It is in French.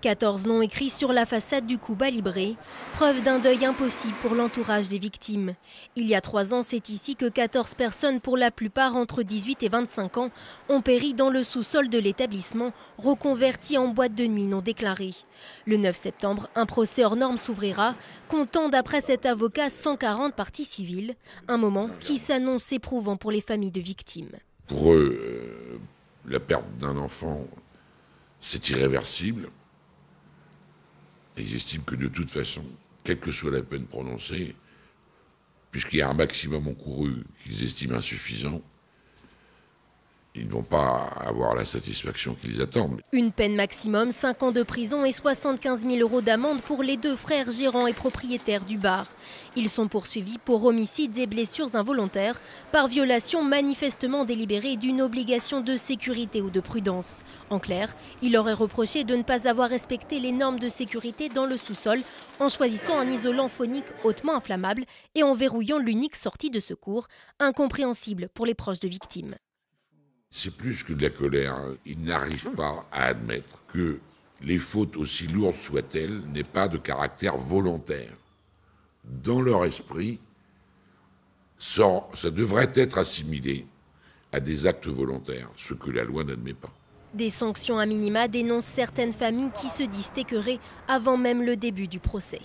14 noms écrits sur la façade du Cuba Libre, preuve d'un deuil impossible pour l'entourage des victimes. Il y a 3 ans, c'est ici que 14 personnes, pour la plupart entre 18 et 25 ans, ont péri dans le sous-sol de l'établissement, reconverti en boîte de nuit non déclarée. Le 9 septembre, un procès hors norme s'ouvrira, comptant d'après cet avocat 140 parties civiles, un moment qui s'annonce éprouvant pour les familles de victimes. Pour eux, la perte d'un enfant, c'est irréversible. Ils estiment que de toute façon, quelle que soit la peine prononcée, puisqu'il y a un maximum encouru qu'ils estiment insuffisant, ils ne vont pas avoir la satisfaction qu'ils attendent. Une peine maximum, 5 ans de prison et 75 000 € d'amende pour les 2 frères gérants et propriétaires du bar. Ils sont poursuivis pour homicides et blessures involontaires, par violation manifestement délibérée d'une obligation de sécurité ou de prudence. En clair, il leur est reproché de ne pas avoir respecté les normes de sécurité dans le sous-sol en choisissant un isolant phonique hautement inflammable et en verrouillant l'unique sortie de secours, incompréhensible pour les proches de victimes. C'est plus que de la colère. Ils n'arrivent pas à admettre que les fautes, aussi lourdes soient-elles, n'aient pas de caractère volontaire. Dans leur esprit, ça devrait être assimilé à des actes volontaires, ce que la loi n'admet pas. Des sanctions à minima dénoncent certaines familles qui se disent écœurées avant même le début du procès.